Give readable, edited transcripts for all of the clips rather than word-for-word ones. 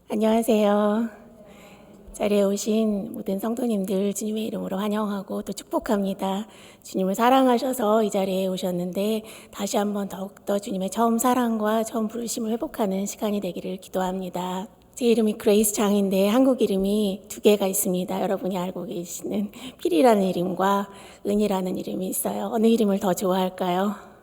안녕하세요. 자리에 오신 모든 성도님들 주님의 이름으로 환영하고 또 축복합니다. 주님을 사랑하셔서 이 자리에 오셨는데 다시 한번 더욱더 주님의 처음 사랑과 처음 부르심을 회복하는 시간이 되기를 기도합니다. 제 이름이 그레이스 장인데 한국 이름이 두 개가 있습니다. 여러분이 알고 계시는 필이라는 이름과 은이라는 이름이 있어요. 어느 이름을 더 좋아할까요?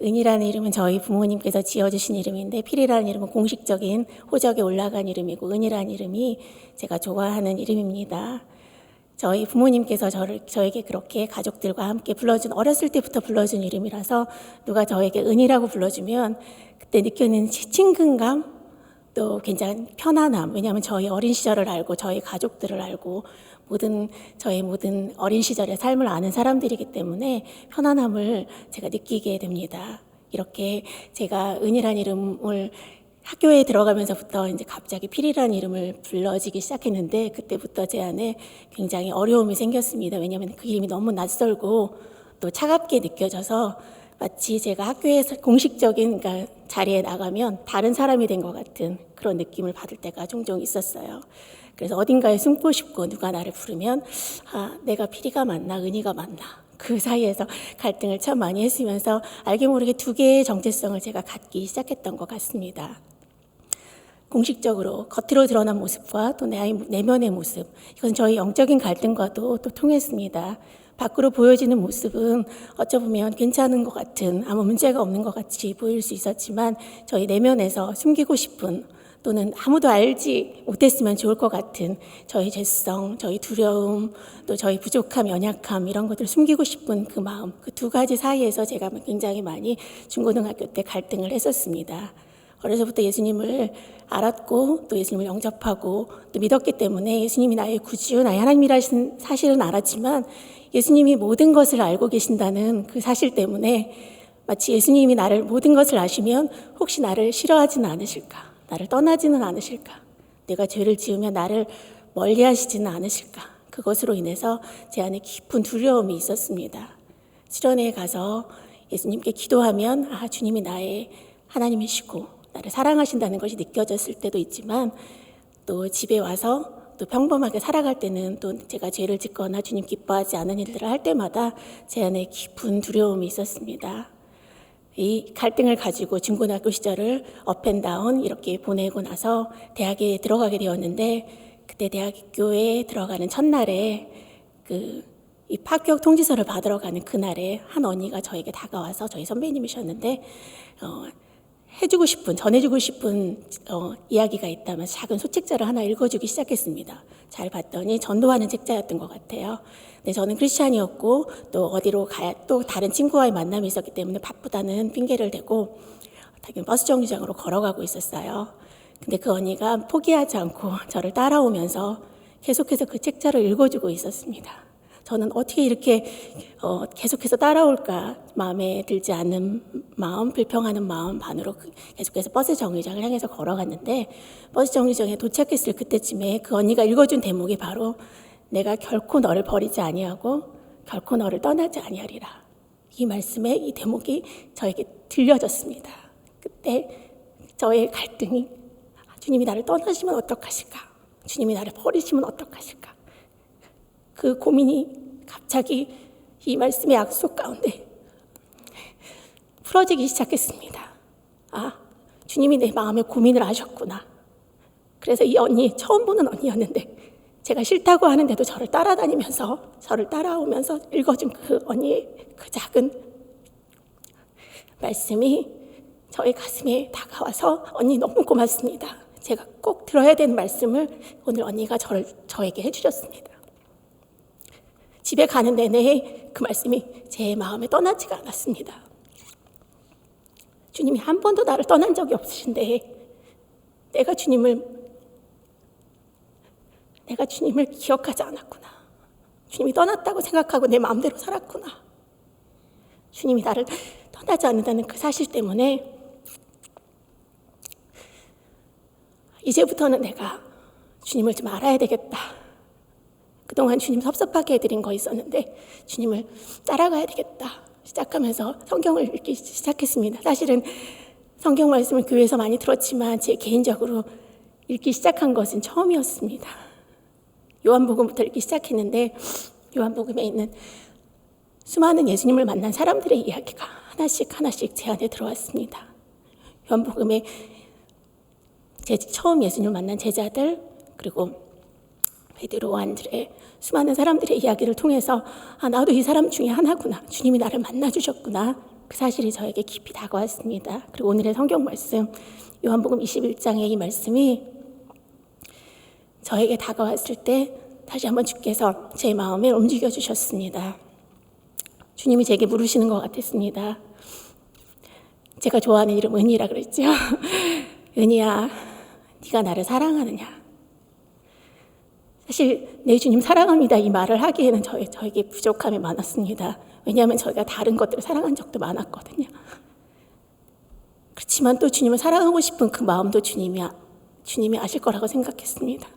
은이라는 이름은 저희 부모님께서 지어주신 이름인데 필이라는 이름은 공식적인 호적에 올라간 이름이고 은이라는 이름이 제가 좋아하는 이름입니다. 저희 부모님께서 저에게 그렇게 가족들과 함께 어렸을 때부터 불러준 이름이라서 누가 저에게 은이라고 불러주면 그때 느끼는 친근감, 또 굉장히 편안함. 왜냐하면 저희 어린 시절을 알고 저희 가족들을 알고 저의 모든 어린 시절의 삶을 아는 사람들이기 때문에 편안함을 제가 느끼게 됩니다. 이렇게 제가 은이라는 이름을 학교에 들어가면서부터 이제 갑자기 필이라는 이름을 불러지기 시작했는데 그때부터 제 안에 굉장히 어려움이 생겼습니다. 왜냐하면 그 이름이 너무 낯설고 또 차갑게 느껴져서 마치 제가 학교에서 공식적인 자리에 나가면 다른 사람이 된 것 같은 그런 느낌을 받을 때가 종종 있었어요. 그래서 어딘가에 숨고 싶고 누가 나를 부르면 내가 필이가 맞나 은이가 맞나 그 사이에서 갈등을 참 많이 했으면서 알게 모르게 두 개의 정체성을 제가 갖기 시작했던 것 같습니다. 공식적으로 겉으로 드러난 모습과 또 내면의 모습, 이건 저희 영적인 갈등과도 또 통했습니다. 밖으로 보여지는 모습은 어쩌면 괜찮은 것 같은 아무 문제가 없는 것 같이 보일 수 있었지만 저희 내면에서 숨기고 싶은 또는 아무도 알지 못했으면 좋을 것 같은 저희 죄성, 저희 두려움, 또 저희 부족함, 연약함 이런 것들을 숨기고 싶은 그 마음, 그 두 가지 사이에서 제가 굉장히 많이 중고등학교 때 갈등을 했었습니다. 어려서부터 예수님을 알았고 또 예수님을 영접하고 또 믿었기 때문에 예수님이 나의 구주, 나의 하나님이라는 사실은 알았지만 예수님이 모든 것을 알고 계신다는 그 사실 때문에 마치 예수님이 나를 모든 것을 아시면 혹시 나를 싫어하지는 않으실까? 나를 떠나지는 않으실까? 내가 죄를 지으면 나를 멀리하시지는 않으실까? 그것으로 인해서 제 안에 깊은 두려움이 있었습니다. 수련회에 가서 예수님께 기도하면 주님이 나의 하나님이시고 나를 사랑하신다는 것이 느껴졌을 때도 있지만 또 집에 와서 또 평범하게 살아갈 때는 또 제가 죄를 짓거나 주님 기뻐하지 않은 일들을 할 때마다 제 안에 깊은 두려움이 있었습니다. 이 갈등을 가지고 중고등학교 시절을 업앤다운 이렇게 보내고 나서 대학에 들어가게 되었는데 그때 대학교에 들어가는 첫날에 이 합격 통지서를 받으러 가는 그날에 한 언니가 저에게 다가와서 저희 선배님이셨는데 전해주고 싶은 이야기가 있다면 작은 소책자를 하나 읽어주기 시작했습니다. 잘 봤더니 전도하는 책자였던 것 같아요. 근데 저는 크리스찬이었고 또 어디로 가야 또 다른 친구와의 만남이 있었기 때문에 바쁘다는 핑계를 대고 버스 정류장으로 걸어가고 있었어요. 근데 그 언니가 포기하지 않고 저를 따라오면서 계속해서 그 책자를 읽어주고 있었습니다. 저는 어떻게 이렇게 계속해서 따라올까 마음에 들지 않는 마음, 불평하는 마음 반으로 계속해서 버스 정류장을 향해서 걸어갔는데 버스 정류장에 도착했을 그때쯤에 그 언니가 읽어준 대목이 바로 내가 결코 너를 버리지 아니하고 결코 너를 떠나지 아니하리라. 이 말씀에 이 대목이 저에게 들려졌습니다. 그때 저의 갈등이 주님이 나를 떠나시면 어떡하실까? 주님이 나를 버리시면 어떡하실까? 그 고민이 갑자기 이 말씀의 약속 가운데 풀어지기 시작했습니다. 주님이 내 마음의 고민을 아셨구나. 그래서 이 언니, 처음 보는 언니였는데 제가 싫다고 하는데도 저를 따라오면서 읽어준 그 언니의 그 작은 말씀이 저의 가슴에 다가와서 언니 너무 고맙습니다. 제가 꼭 들어야 되는 말씀을 오늘 언니가 저에게 해주셨습니다. 집에 가는 내내 그 말씀이 제 마음에 떠나지가 않았습니다. 주님이 한 번도 나를 떠난 적이 없으신데 내가 주님을 기억하지 않았구나. 주님이 떠났다고 생각하고 내 마음대로 살았구나. 주님이 나를 떠나지 않는다는 그 사실 때문에 이제부터는 내가 주님을 좀 알아야 되겠다. 그동안 주님 섭섭하게 해드린 거 있었는데 주님을 따라가야 되겠다 시작하면서 성경을 읽기 시작했습니다. 사실은 성경 말씀을 교회에서 많이 들었지만 제 개인적으로 읽기 시작한 것은 처음이었습니다. 요한복음부터 읽기 시작했는데 요한복음에 있는 수많은 예수님을 만난 사람들의 이야기가 하나씩 제 안에 들어왔습니다. 요한복음에 처음 예수님을 만난 제자들, 그리고 베드로, 안드레, 수많은 사람들의 이야기를 통해서 나도 이 사람 중에 하나구나, 주님이 나를 만나주셨구나, 그 사실이 저에게 깊이 다가왔습니다. 그리고 오늘의 성경 말씀 요한복음 21장의 이 말씀이 저에게 다가왔을 때 다시 한번 주께서 제 마음을 움직여 주셨습니다. 주님이 제게 물으시는 것 같았습니다. 제가 좋아하는 이름 은희라 그랬죠. 은희야, 네가 나를 사랑하느냐? 사실 내 주님 사랑합니다 이 말을 하기에는 저에게 부족함이 많았습니다. 왜냐하면 저희가 다른 것들을 사랑한 적도 많았거든요. 그렇지만 또 주님을 사랑하고 싶은 그 마음도 주님이 아실 거라고 생각했습니다.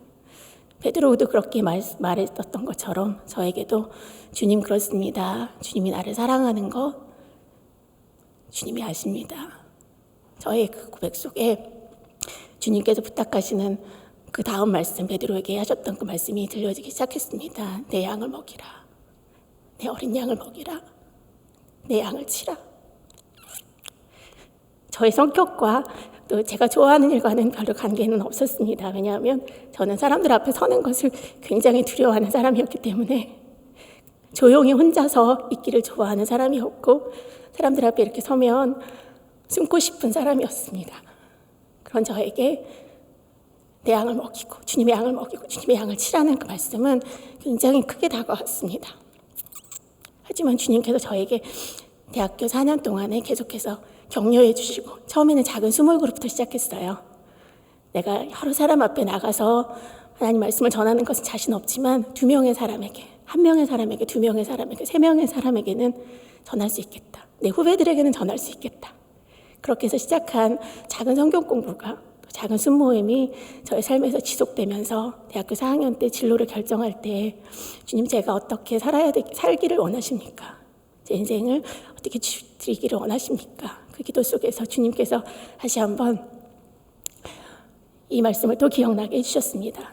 베드로도 그렇게 말했었던 것처럼 저에게도 주님 그렇습니다. 주님이 나를 사랑하는 거 주님이 아십니다. 저의 그 고백 속에 주님께서 부탁하시는 그 다음 말씀, 베드로에게 하셨던 그 말씀이 들려지기 시작했습니다. 내 양을 먹이라. 내 어린 양을 먹이라. 내 양을 치라. 저의 성격과 또 제가 좋아하는 일과는 별로 관계는 없었습니다. 왜냐하면 저는 사람들 앞에 서는 것을 굉장히 두려워하는 사람이었기 때문에 조용히 혼자서 있기를 좋아하는 사람이었고 사람들 앞에 이렇게 서면 숨고 싶은 사람이었습니다. 그런 저에게 내 양을 먹이고 주님의 양을 먹이고 주님의 양을 치라는 그 말씀은 굉장히 크게 다가왔습니다. 하지만 주님께서 저에게 대학교 4년 동안에 계속해서 격려해 주시고 처음에는 작은 스몰 그룹부터 시작했어요. 내가 여러 사람 앞에 나가서 하나님 말씀을 전하는 것은 자신 없지만 2명의 사람에게, 1명의 사람에게, 2명의 사람에게, 3명의 사람에게는 전할 수 있겠다. 내 후배들에게는 전할 수 있겠다. 그렇게 해서 시작한 작은 성경 공부가, 작은 순모임이 저의 삶에서 지속되면서 대학교 4학년 때 진로를 결정할 때 주님 제가 어떻게 살기를 원하십니까? 제 인생을 어떻게 드리기를 원하십니까? 그 기도 속에서 주님께서 다시 한번 이 말씀을 또 기억나게 해주셨습니다.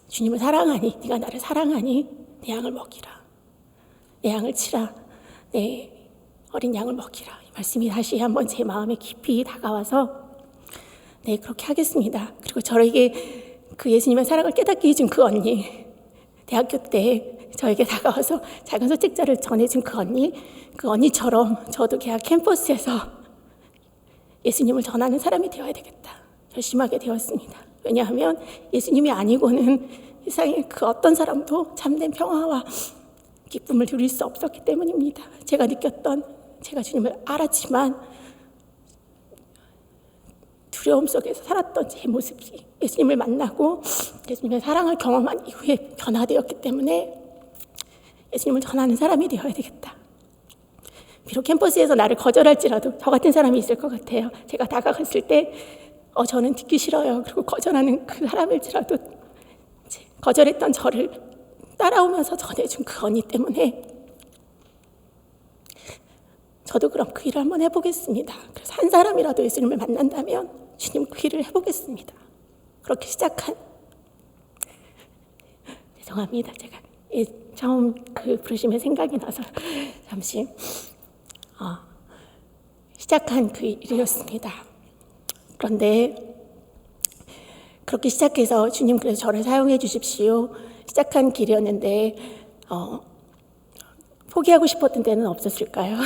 주님을 사랑하니, 네가 나를 사랑하니 내 양을 먹이라. 내 양을 치라. 내 어린 양을 먹이라. 이 말씀이 다시 한번 제 마음에 깊이 다가와서 네, 그렇게 하겠습니다. 그리고 저에게 그 예수님의 사랑을 깨닫게 해준 그 언니, 대학교 때 저에게 다가와서 작은 소책자를 전해준 그 언니처럼 저도 대학 캠퍼스에서 예수님을 전하는 사람이 되어야 되겠다. 결심하게 되었습니다. 왜냐하면 예수님이 아니고는 세상에 그 어떤 사람도 참된 평화와 기쁨을 누릴 수 없었기 때문입니다. 제가 주님을 알았지만 두려움 속에서 살았던 제 모습이 예수님을 만나고 예수님의 사랑을 경험한 이후에 변화되었기 때문에 예수님을 전하는 사람이 되어야 되겠다. 비록 캠퍼스에서 나를 거절할지라도 저 같은 사람이 있을 것 같아요. 제가 다가갔을 때 저는 듣기 싫어요. 그리고 거절하는 그 사람일지라도 거절했던 저를 따라오면서 전해준 그 언니 때문에 저도 그럼 그 일을 한번 해보겠습니다. 그래서 한 사람이라도 예수님을 만난다면 주님 그 일을 해보겠습니다. 그렇게 시작한 죄송합니다. 제가 처음 그 부르심의 생각이 나서 잠시 시작한 그 일이었습니다. 그런데 그렇게 시작해서 주님 그래서 저를 사용해 주십시오. 시작한 길이었는데 포기하고 싶었던 때는 없었을까요?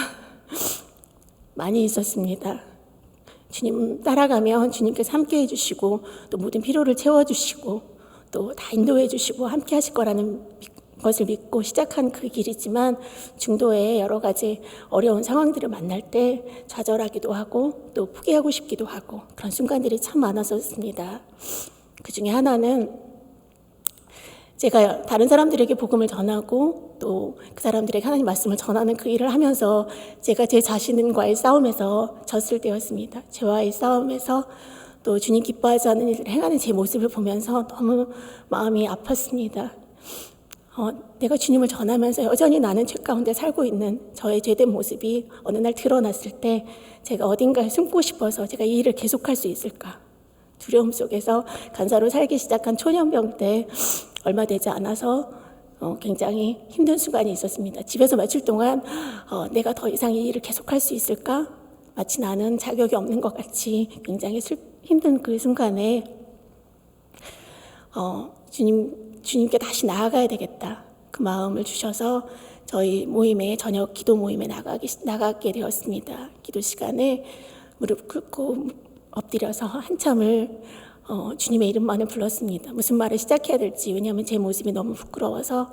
많이 있었습니다. 주님 따라가면 주님께서 함께 해주시고 또 모든 필요를 채워주시고 또 다 인도해 주시고 함께 하실 거라는 것을 믿고 시작한 그 길이지만 중도에 여러 가지 어려운 상황들을 만날 때 좌절하기도 하고 또 포기하고 싶기도 하고 그런 순간들이 참 많았었습니다. 그 중에 하나는 제가 다른 사람들에게 복음을 전하고 또 그 사람들에게 하나님 말씀을 전하는 그 일을 하면서 제가 제 자신과의 싸움에서 졌을 때였습니다. 저와의 싸움에서 또 주님 기뻐하지 않는 일을 행하는 제 모습을 보면서 너무 마음이 아팠습니다. 내가 주님을 전하면서 여전히 나는 죄 가운데 살고 있는 저의 죄된 모습이 어느 날 드러났을 때 제가 어딘가에 숨고 싶어서 제가 이 일을 계속할 수 있을까? 두려움 속에서 간사로 살기 시작한 초년병 때 얼마 되지 않아서 굉장히 힘든 순간이 있었습니다. 집에서 며칠 동안 내가 더 이상 이 일을 계속할 수 있을까? 마치 나는 자격이 없는 것 같이 굉장히 힘든 그 순간에 주님께 다시 나아가야 되겠다. 그 마음을 주셔서 저희 모임에 저녁 기도 모임에 나가게 되었습니다. 기도 시간에 무릎 꿇고 엎드려서 한참을 주님의 이름만을 불렀습니다. 무슨 말을 시작해야 될지, 왜냐하면 제 모습이 너무 부끄러워서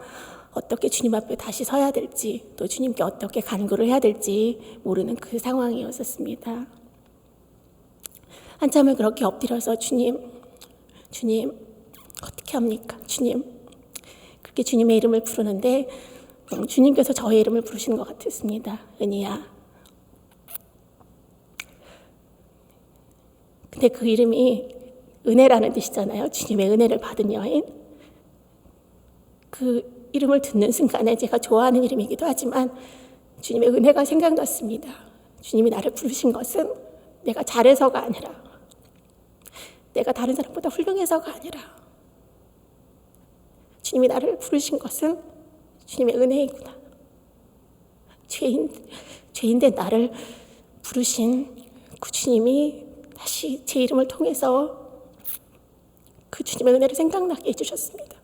어떻게 주님 앞에 다시 서야 될지, 또 주님께 어떻게 간구를 해야 될지 모르는 그 상황이었습니다. 한참을 그렇게 엎드려서 주님 어떻게 합니까? 주님, 그렇게 주님의 이름을 부르는데 주님께서 저의 이름을 부르시는 것 같았습니다. 은희야. 근데 그 이름이 은혜라는 뜻이잖아요. 주님의 은혜를 받은 여인. 그 이름을 듣는 순간에 제가 좋아하는 이름이기도 하지만 주님의 은혜가 생각났습니다. 주님이 나를 부르신 것은 내가 잘해서가 아니라, 내가 다른 사람보다 훌륭해서가 아니라, 주님이 나를 부르신 것은 주님의 은혜이구나. 죄인된 나를 부르신 그 주님이 다시 제 이름을 통해서 그 주님의 은혜를 생각나게 해주셨습니다.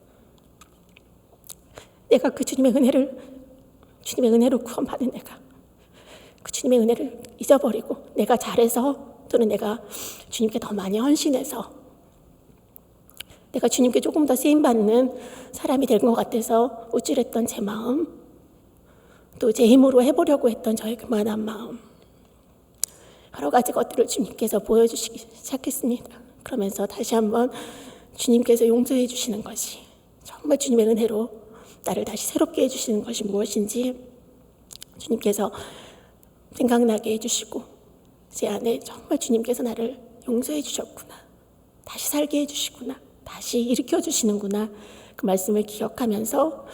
내가 그 주님의 은혜로 구원받은 내가 그 주님의 은혜를 잊어버리고 내가 잘해서, 또는 내가 주님께 더 많이 헌신해서, 내가 주님께 조금 더 쓰임받는 사람이 될 것 같아서 우쭐했던 제 마음, 또 제 힘으로 해보려고 했던 저의 그만한 마음, 여러 가지 것들을 주님께서 보여주시기 시작했습니다. 그러면서 다시 한번 주님께서 용서해 주시는 것이, 정말 주님의 은혜로 나를 다시 새롭게 해주시는 것이 무엇인지 주님께서 생각나게 해주시고, 제 안에 정말 주님께서 나를 용서해 주셨구나, 다시 살게 해주시구나, 다시 일으켜 주시는구나, 그 말씀을 기억하면서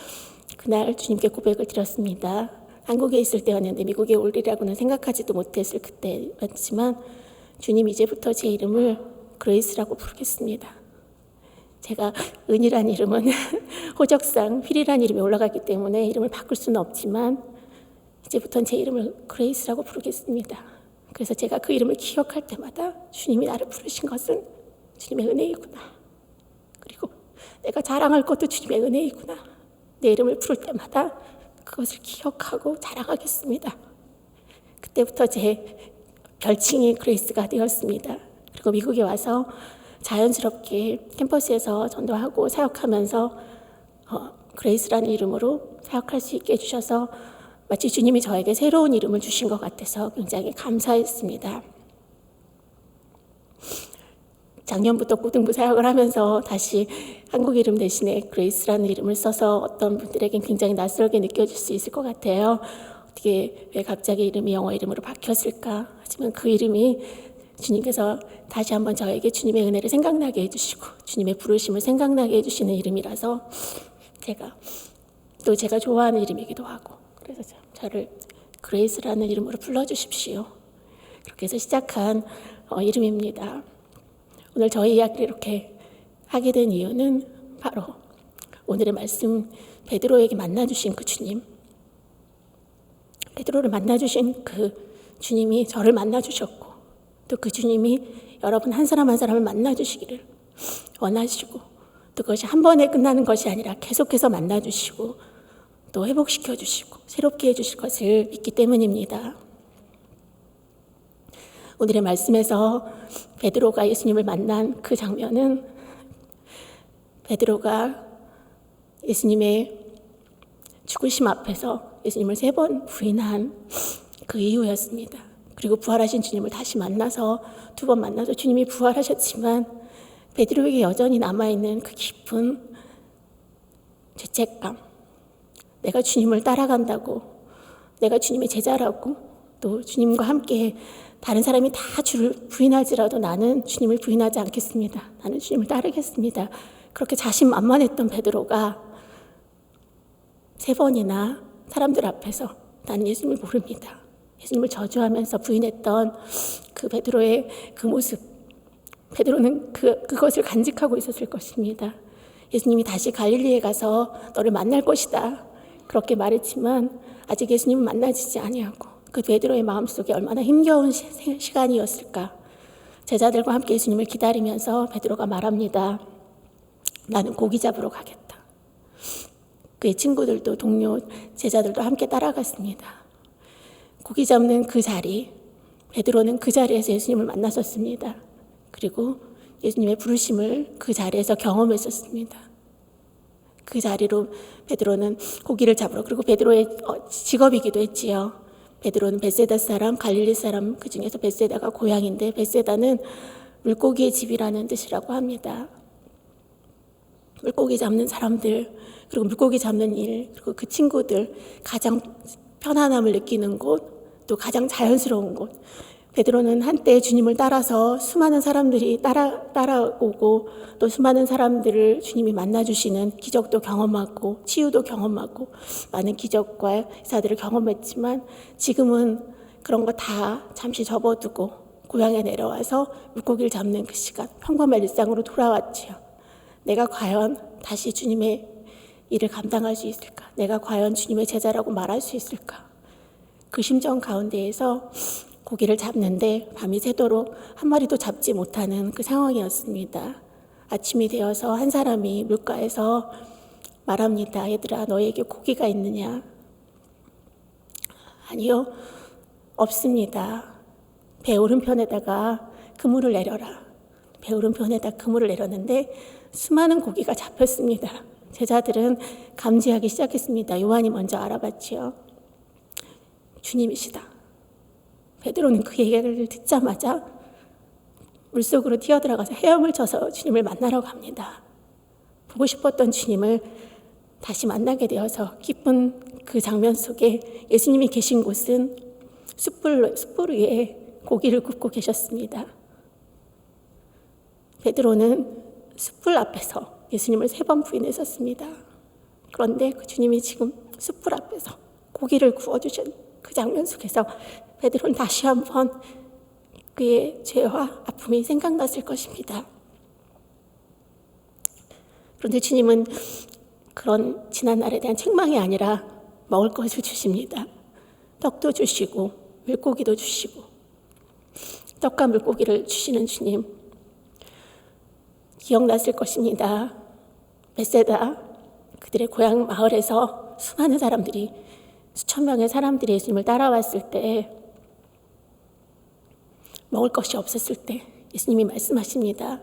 그날 주님께 고백을 드렸습니다. 한국에 있을 때였는데 미국에 올 일이라고는 생각하지도 못했을 그때였지만, 주님, 이제부터 제 이름을 그레이스라고 부르겠습니다. 제가 은이란 이름은 호적상 휠이란 이름이 올라갔기 때문에 이름을 바꿀 수는 없지만 이제부터는 제 이름을 그레이스라고 부르겠습니다. 그래서 제가 그 이름을 기억할 때마다 주님이 나를 부르신 것은 주님의 은혜이구나, 그리고 내가 자랑할 것도 주님의 은혜이구나, 내 이름을 부를 때마다 그것을 기억하고 자랑하겠습니다. 그때부터 제 별칭이 그레이스가 되었습니다. 그리고 미국에 와서 자연스럽게 캠퍼스에서 전도하고 사역하면서 그레이스라는 이름으로 사역할 수 있게 해주셔서 마치 주님이 저에게 새로운 이름을 주신 것 같아서 굉장히 감사했습니다. 작년부터 고등부 사역을 하면서 다시 한국 이름 대신에 그레이스라는 이름을 써서 어떤 분들에겐 굉장히 낯설게 느껴질 수 있을 것 같아요. 어떻게, 왜 갑자기 이름이 영어 이름으로 바뀌었을까? 하지만 그 이름이 주님께서 다시 한번 저에게 주님의 은혜를 생각나게 해주시고 주님의 부르심을 생각나게 해주시는 이름이라서 제가 좋아하는 이름이기도 하고, 그래서 저를 그레이스라는 이름으로 불러주십시오. 그렇게 해서 시작한 이름입니다. 오늘 저희 이야기를 이렇게 하게 된 이유는 바로 오늘의 말씀, 베드로에게 만나주신 그 주님, 베드로를 만나주신 그 주님이 저를 만나주셨고, 또 그 주님이 여러분 한 사람 한 사람을 만나주시기를 원하시고, 또 그것이 한 번에 끝나는 것이 아니라 계속해서 만나주시고 또 회복시켜주시고 새롭게 해주실 것을 믿기 때문입니다. 오늘의 말씀에서 베드로가 예수님을 만난 그 장면은 베드로가 예수님의 죽으심 앞에서 예수님을 3번 부인한 그 이후였습니다. 그리고 부활하신 주님을 다시 만나서 2번 만나서 주님이 부활하셨지만 베드로에게 여전히 남아있는 그 깊은 죄책감, 내가 주님을 따라간다고, 내가 주님의 제자라고, 또 주님과 함께 다른 사람이 다 주를 부인하지라도 나는 주님을 부인하지 않겠습니다. 나는 주님을 따르겠습니다. 그렇게 자신만만했던 베드로가 3번이나 사람들 앞에서 나는 예수님을 모릅니다, 예수님을 저주하면서 부인했던 그 베드로의 그 모습, 베드로는 그것을 간직하고 있었을 것입니다. 예수님이 다시 갈릴리에 가서 너를 만날 것이다 그렇게 말했지만 아직 예수님은 만나지지 아니하고 그 베드로의 마음속에 얼마나 힘겨운 시간이었을까. 제자들과 함께 예수님을 기다리면서 베드로가 말합니다. 나는 고기 잡으러 가겠다. 그의 친구들도 동료 제자들도 함께 따라갔습니다. 고기 잡는 그 자리, 베드로는 그 자리에서 예수님을 만났었습니다. 그리고 예수님의 부르심을 그 자리에서 경험했었습니다. 그 자리로 베드로는 고기를 잡으러, 그리고 베드로의 직업이기도 했지요. 베드로는 벳세다 사람, 갈릴리 사람, 그 중에서 벳세다가 고향인데 벳세다는 물고기의 집이라는 뜻이라고 합니다. 물고기 잡는 사람들, 그리고 물고기 잡는 일, 그리고 그 친구들, 가장 편안함을 느끼는 곳, 또 가장 자연스러운 곳. 베드로는 한때 주님을 따라서 수많은 사람들이 따라오고 또 수많은 사람들을 주님이 만나주시는 기적도 경험하고 치유도 경험하고 많은 기적과 사들을 경험했지만 지금은 그런 거 다 잠시 접어두고 고향에 내려와서 물고기를 잡는 그 시간, 평범한 일상으로 돌아왔지요. 내가 과연 다시 주님의 일을 감당할 수 있을까? 내가 과연 주님의 제자라고 말할 수 있을까? 그 심정 가운데에서 고기를 잡는데 밤이 새도록 한 마리도 잡지 못하는 그 상황이었습니다. 아침이 되어서 한 사람이 물가에서 말합니다. 얘들아, 너에게 고기가 있느냐? 아니요, 없습니다. 배 오른편에다가 그물을 내려라. 배 오른편에다 그물을 내렸는데 수많은 고기가 잡혔습니다. 제자들은 감지하기 시작했습니다. 요한이 먼저 알아봤지요. 주님이시다. 베드로는 그 얘기를 듣자마자 물속으로 뛰어들어가서 헤엄을 쳐서 주님을 만나러 갑니다. 보고 싶었던 주님을 다시 만나게 되어서 기쁜 그 장면 속에 예수님이 계신 곳은 숯불 위에 고기를 굽고 계셨습니다. 베드로는 숯불 앞에서 예수님을 3번 부인했었습니다. 그런데 그 주님이 지금 숯불 앞에서 고기를 구워주신 그 장면 속에서 베드로는 다시 한번 그의 죄와 아픔이 생각났을 것입니다. 그런데 주님은 그런 지난 날에 대한 책망이 아니라 먹을 것을 주십니다. 떡도 주시고 물고기도 주시고, 떡과 물고기를 주시는 주님, 기억났을 것입니다. 벳세다, 그들의 고향 마을에서 수많은 사람들이, 수천 명의 사람들이 예수님을 따라왔을 때, 먹을 것이 없었을 때 예수님이 말씀하십니다.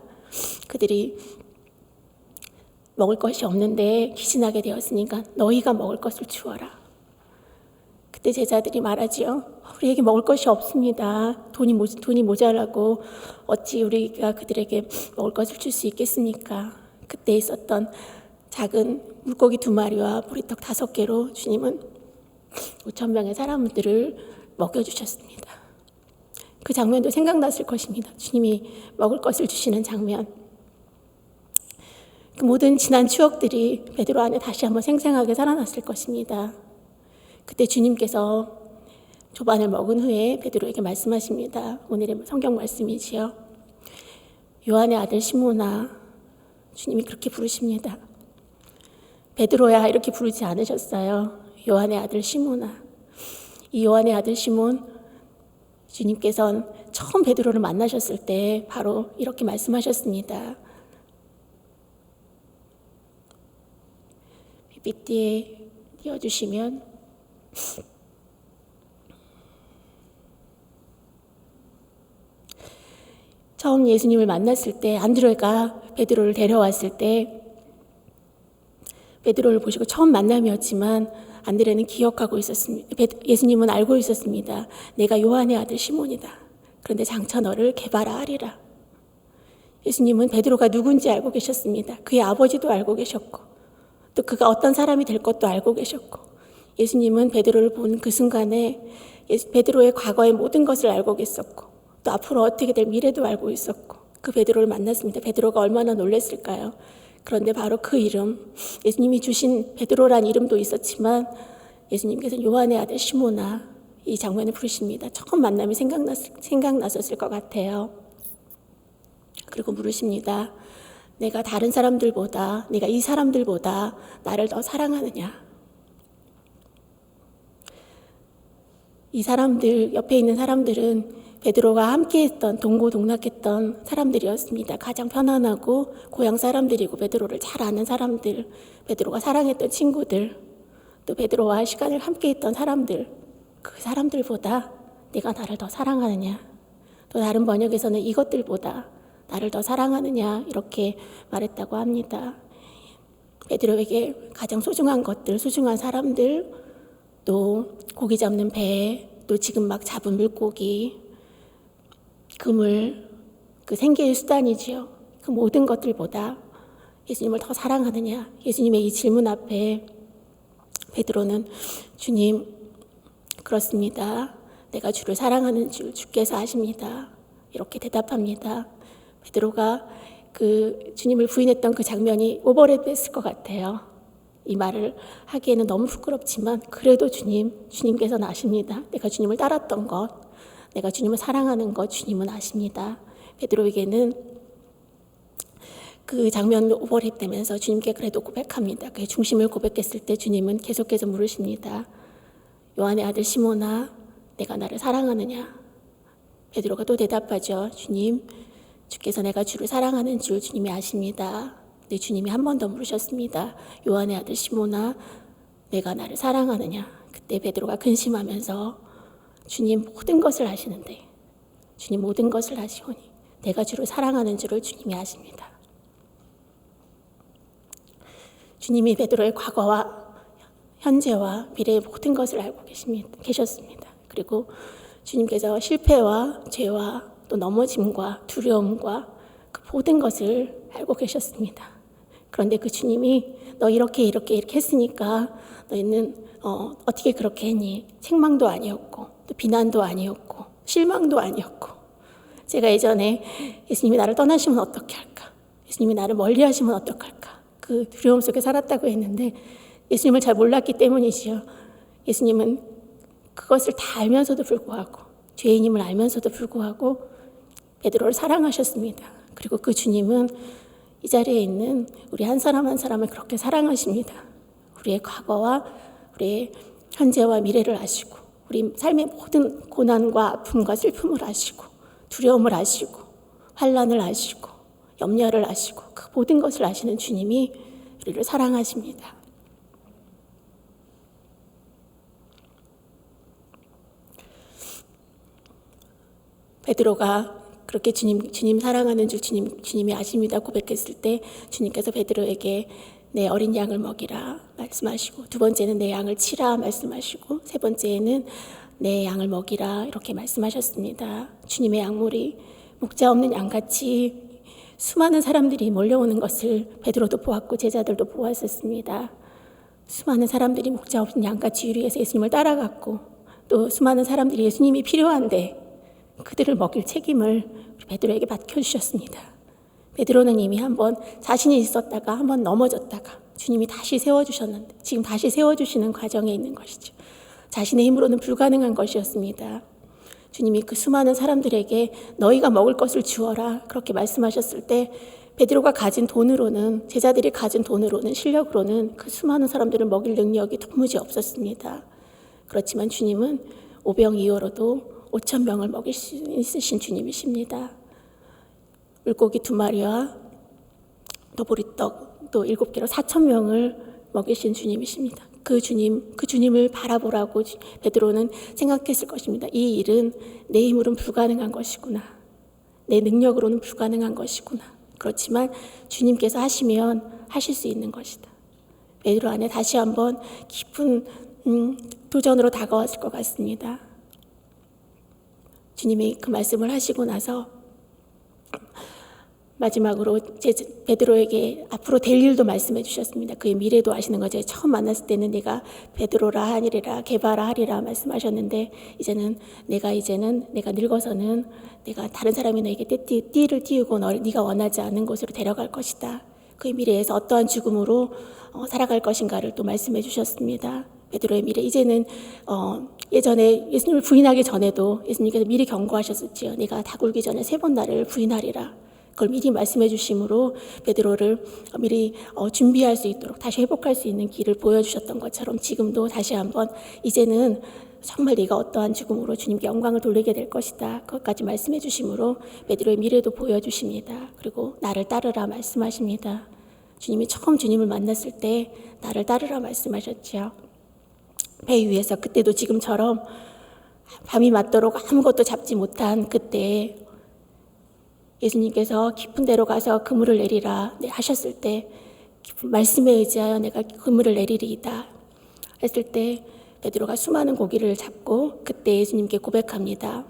그들이 먹을 것이 없는데 기진하게 되었으니까 너희가 먹을 것을 주어라. 그때 제자들이 말하지요. 우리에게 먹을 것이 없습니다. 돈이 모자라고 어찌 우리가 그들에게 먹을 것을 줄 수 있겠습니까? 그때 있었던 작은 물고기 2마리와 보리떡 5개로 주님은 5,000명의 사람들을 먹여주셨습니다. 그 장면도 생각났을 것입니다. 주님이 먹을 것을 주시는 장면. 그 모든 지난 추억들이 베드로 안에 다시 한번 생생하게 살아났을 것입니다. 그때 주님께서 조반을 먹은 후에 베드로에게 말씀하십니다. 오늘의 성경 말씀이지요. 요한의 아들 시몬아, 주님이 그렇게 부르십니다. 베드로야 이렇게 부르지 않으셨어요. 요한의 아들 시몬아. 이 요한의 아들 시몬, 주님께서는 처음 베드로를 만나셨을 때 바로 이렇게 말씀하셨습니다. PPT에 띄워주시면, 처음 예수님을 만났을 때 안드레가 베드로를 데려왔을 때 베드로를 보시고 처음 만남이었지만 안드레는 기억하고 있었습니다. 예수님은 알고 있었습니다. 내가 요한의 아들 시몬이다. 그런데 장차 너를 개발하리라. 예수님은 베드로가 누군지 알고 계셨습니다. 그의 아버지도 알고 계셨고 또 그가 어떤 사람이 될 것도 알고 계셨고, 예수님은 베드로를 본 그 순간에 베드로의 과거의 모든 것을 알고 계셨고 또 앞으로 어떻게 될 미래도 알고 있었고 그 베드로를 만났습니다. 베드로가 얼마나 놀랐을까요? 그런데 바로 그 이름, 예수님이 주신 베드로란 이름도 있었지만 예수님께서 요한의 아들 시몬아, 이 장면을 부르십니다. 처음 만남이 생각났었을 것 같아요. 그리고 물으십니다. 내가 다른 사람들보다, 내가 이 사람들보다 나를 더 사랑하느냐? 이 사람들, 옆에 있는 사람들은 베드로가 함께했던, 동고동락했던 사람들이었습니다. 가장 편안하고 고향 사람들이고 베드로를 잘 아는 사람들, 베드로가 사랑했던 친구들, 또 베드로와 시간을 함께했던 사람들, 그 사람들보다 내가 나를 더 사랑하느냐? 또 다른 번역에서는 이것들보다 나를 더 사랑하느냐 이렇게 말했다고 합니다. 베드로에게 가장 소중한 것들, 소중한 사람들, 또 고기 잡는 배, 또 지금 막 잡은 물고기, 그물, 그 생계의 수단이지요. 그 모든 것들보다 예수님을 더 사랑하느냐. 예수님의 이 질문 앞에 베드로는 주님, 그렇습니다. 내가 주를 사랑하는 줄 주께서 아십니다. 이렇게 대답합니다. 베드로가 그 주님을 부인했던 그 장면이 오버랩됐을 것 같아요. 이 말을 하기에는 너무 부끄럽지만 그래도 주님께서는 아십니다. 내가 주님을 따랐던 것, 내가 주님을 사랑하는 것 주님은 아십니다. 베드로에게는 그 장면이 오버랩되면서 주님께 그래도 고백합니다. 그의 중심을 고백했을 때 주님은 계속해서 물으십니다. 요한의 아들 시몬아, 내가 나를 사랑하느냐? 베드로가 또 대답하죠. 주님, 주께서 내가 주를 사랑하는 줄 주님이 아십니다. 네, 주님이 한 번 더 물으셨습니다. 요한의 아들 시몬아, 내가 나를 사랑하느냐? 그때 베드로가 근심하면서 주님 모든 것을 아시는데, 주님 모든 것을 아시오니 내가 주를 사랑하는 줄을 주님이 아십니다. 주님이 베드로의 과거와 현재와 미래의 모든 것을 알고 계셨습니다. 그리고 주님께서 실패와 죄와 또 넘어짐과 두려움과 그 모든 것을 알고 계셨습니다. 그런데 그 주님이 너 이렇게 했으니까 너희는 어떻게 그렇게 했니? 책망도 아니었고 또 비난도 아니었고 실망도 아니었고 제가 예전에 예수님이 나를 떠나시면 어떻게 할까? 예수님이 나를 멀리 하시면 어떡할까? 그 두려움 속에 살았다고 했는데 예수님을 잘 몰랐기 때문이지요. 예수님은 그것을 다 알면서도 불구하고 죄인임을 알면서도 불구하고 베드로를 사랑하셨습니다. 그리고 그 주님은 이 자리에 있는 우리 한 사람 한 사람을 그렇게 사랑하십니다. 우리의 과거와 우리의 현재와 미래를 아시고 우리 삶의 모든 고난과 아픔과 슬픔을 아시고 두려움을 아시고 환난을 아시고 염려를 아시고 그 모든 것을 아시는 주님이 우리를 사랑하십니다. 베드로가 그렇게 주님 사랑하는 줄 주님이 아십니다 고백했을 때 주님께서 베드로에게 내 어린 양을 먹이라 말씀하시고 두 번째는 내 양을 치라 말씀하시고 세 번째는 내 양을 먹이라 이렇게 말씀하셨습니다. 주님의 양물이 목자 없는 양같이 수많은 사람들이 몰려오는 것을 베드로도 보았고 제자들도 보았었습니다. 수많은 사람들이 목자 없는 양같이 유리해서 예수님을 따라갔고 또 수많은 사람들이 예수님이 필요한데 그들을 먹일 책임을 베드로에게 맡겨주셨습니다. 베드로는 이미 한번 자신이 있었다가 한번 넘어졌다가 주님이 다시 세워주셨는데 지금 다시 세워주시는 과정에 있는 것이죠. 자신의 힘으로는 불가능한 것이었습니다. 주님이 그 수많은 사람들에게 너희가 먹을 것을 주어라 그렇게 말씀하셨을 때 베드로가 가진 돈으로는 제자들이 가진 돈으로는 실력으로는 그 수많은 사람들을 먹일 능력이 도무지 없었습니다. 그렇지만 주님은 오병이어로도 5,000명을 먹일 수 있으신 주님이십니다. 물고기 2마리와 또 보리떡 또 7개로 4,000명을 먹이신 주님이십니다. 그 주님을 바라보라고 베드로는 생각했을 것입니다. 이 일은 내 힘으로는 불가능한 것이구나. 내 능력으로는 불가능한 것이구나. 그렇지만 주님께서 하시면 하실 수 있는 것이다. 베드로 안에 다시 한번 깊은 도전으로 다가왔을 것 같습니다. 주님이 그 말씀을 하시고 나서 마지막으로 베드로에게 앞으로 될 일도 말씀해 주셨습니다. 그의 미래도 아시는 거죠. 처음 만났을 때는 네가 베드로라 하니라 게바라 하리라 말씀하셨는데 이제는 내가 늙어서는 내가 다른 사람이 너에게 띠를 띄우고 네가 원하지 않는 곳으로 데려갈 것이다. 그 미래에서 어떠한 죽음으로 살아갈 것인가를 또 말씀해 주셨습니다. 베드로의 미래, 이제는 예전에 예수님을 부인하기 전에도 예수님께서 미리 경고하셨었지요. 네가 다 굴기 전에 3번 나를 부인하리라. 그걸 미리 말씀해 주심으로 베드로를 미리 준비할 수 있도록 다시 회복할 수 있는 길을 보여주셨던 것처럼 지금도 다시 한번 이제는 정말 네가 어떠한 죽음으로 주님께 영광을 돌리게 될 것이다. 그것까지 말씀해 주심으로 베드로의 미래도 보여주십니다. 그리고 나를 따르라 말씀하십니다. 주님이 처음 주님을 만났을 때 나를 따르라 말씀하셨죠. 배 위에서 그때도 지금처럼 밤이 맞도록 아무것도 잡지 못한 그때 예수님께서 깊은 데로 가서 그물을 내리라 하셨을 때 말씀에 의지하여 내가 그물을 내리리이다 했을 때 베드로가 수많은 고기를 잡고 그때 예수님께 고백합니다.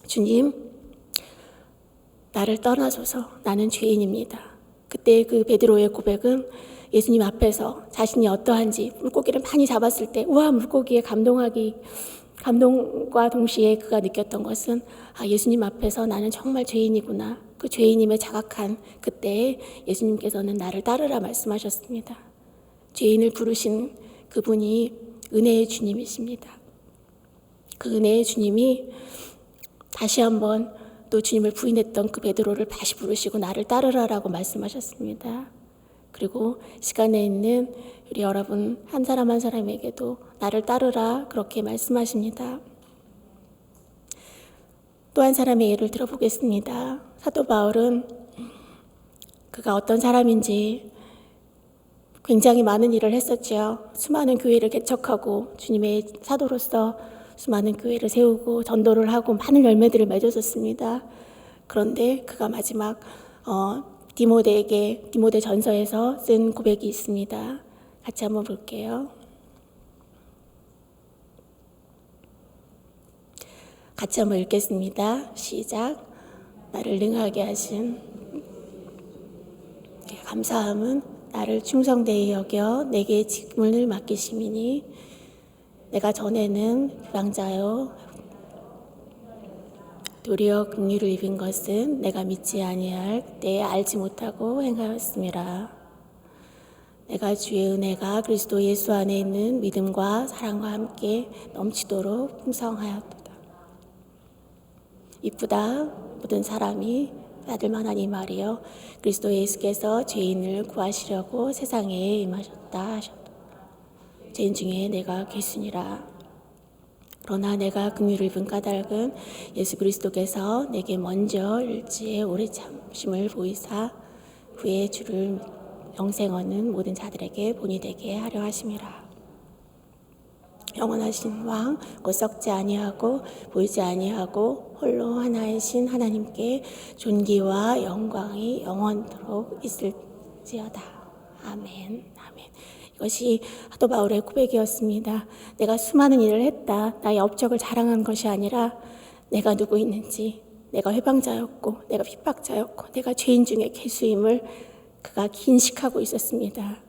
주님, 나를 떠나소서. 나는 죄인입니다. 그때 그 베드로의 고백은 예수님 앞에서 자신이 어떠한지 물고기를 많이 잡았을 때 우와 물고기에 감동과 동시에 그가 느꼈던 것은 예수님 앞에서 나는 정말 죄인이구나. 그 죄인임에 자각한 그때에 예수님께서는 나를 따르라 말씀하셨습니다. 죄인을 부르신 그분이 은혜의 주님이십니다. 그 은혜의 주님이 다시 한번 또 주님을 부인했던 그 베드로를 다시 부르시고 나를 따르라라고 말씀하셨습니다. 그리고 시간에 있는 우리 여러분 한 사람 한 사람에게도 나를 따르라 그렇게 말씀하십니다. 또 한 사람의 예를 들어보겠습니다. 사도 바울은 그가 어떤 사람인지 굉장히 많은 일을 했었죠. 수많은 교회를 개척하고 주님의 사도로서 수많은 교회를 세우고 전도를 하고 많은 열매들을 맺었었습니다. 그런데 그가 마지막 디모데 전서에서 쓴 고백이 있습니다. 같이 한번 볼게요. 같이 한번 읽겠습니다. 시작. 나를 능하게 하신 감사함은 나를 충성되이 여겨 내게 직분을 맡기심이니 내가 전에는 비방자요 도리어 긍휼을 입은 것은 내가 믿지 아니할 때에 알지 못하고 행하였음이라. 내가 주의 은혜가 그리스도 예수 안에 있는 믿음과 사랑과 함께 넘치도록 풍성하였도다. 이쁘다 모든 사람이 받을 만한 이 말이여 그리스도 예수께서 죄인을 구하시려고 세상에 임하셨다 하셨다. 죄인 중에 내가 괴순이라. 그러나 내가 긍휼을 입은 까닭은 예수 그리스도께서 내게 먼저 일지에 오래 참심을 보이사 후에 주를 영생 얻는 모든 자들에게 본이 되게 하려 하심이라. 영원하신 왕 곧 썩지 아니하고 보이지 아니하고 홀로 하나이신 하나님께 존귀와 영광이 영원토록 있을지어다. 아멘. 아멘. 이것이 사도 바울의 고백이었습니다. 내가 수많은 일을 했다. 나의 업적을 자랑한 것이 아니라 내가 누구 있는지, 내가 회방자였고 내가 핍박자였고 내가 죄인 중에 괴수임을 그가 인식하고 있었습니다.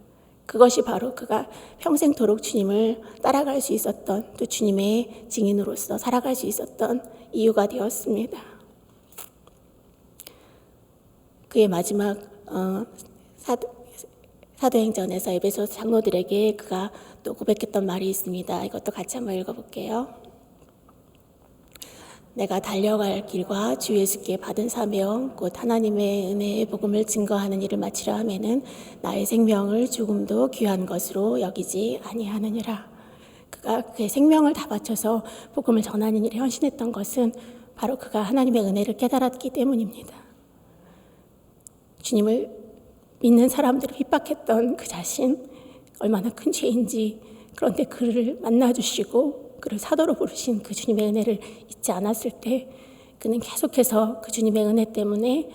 그것이 바로 그가 평생토록 주님을 따라갈 수 있었던 또 주님의 증인으로서 살아갈 수 있었던 이유가 되었습니다. 그의 마지막 사도행전에서 에베소 장로들에게 그가 또 고백했던 말이 있습니다. 이것도 같이 한번 읽어볼게요. 내가 달려갈 길과 주 예수께 받은 사명 곧 하나님의 은혜의 복음을 증거하는 일을 마치려 하면은 나의 생명을 조금도 귀한 것으로 여기지 아니하느니라. 그가 그의 생명을 다 바쳐서 복음을 전하는 일에 헌신했던 것은 바로 그가 하나님의 은혜를 깨달았기 때문입니다. 주님을 믿는 사람들을 핍박했던 그 자신 얼마나 큰 죄인지, 그런데 그를 만나주시고 그를 사도로 부르신 그 주님의 은혜를 잊지 않았을 때 그는 계속해서 그 주님의 은혜 때문에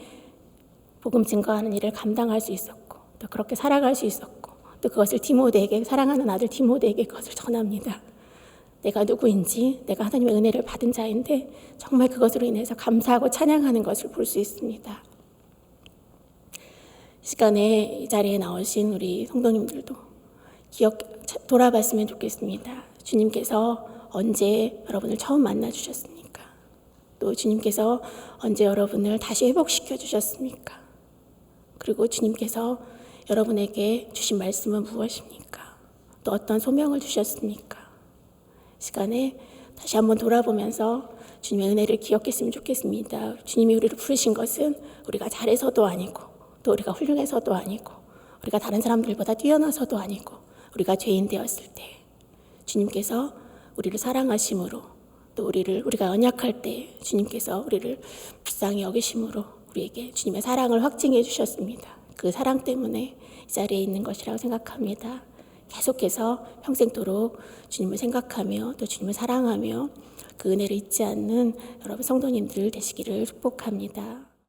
복음 증거하는 일을 감당할 수 있었고 또 그렇게 살아갈 수 있었고 또 그것을 디모데에게, 사랑하는 아들 디모데에게 그것을 전합니다. 내가 누구인지, 내가 하나님의 은혜를 받은 자인데 정말 그것으로 인해서 감사하고 찬양하는 것을 볼 수 있습니다. 이 시간에 이 자리에 나오신 우리 성도님들도 돌아봤으면 좋겠습니다. 주님께서 언제 여러분을 처음 만나 주셨습니까? 또 주님께서 언제 여러분을 다시 회복시켜 주셨습니까? 그리고 주님께서 여러분에게 주신 말씀은 무엇입니까? 또 어떤 소명을 주셨습니까? 시간에 다시 한번 돌아보면서 주님의 은혜를 기억했으면 좋겠습니다. 주님이 우리를 부르신 것은 우리가 잘해서도 아니고 또 우리가 훌륭해서도 아니고 우리가 다른 사람들보다 뛰어나서도 아니고 우리가 죄인 되었을 때 주님께서 우리를 사랑하심으로 또 우리가 언약할 때 주님께서 우리를 불쌍히 여기심으로 우리에게 주님의 사랑을 확증해 주셨습니다. 그 사랑 때문에 이 자리에 있는 것이라고 생각합니다. 계속해서 평생토록 주님을 생각하며 또 주님을 사랑하며 그 은혜를 잊지 않는 여러분 성도님들 되시기를 축복합니다.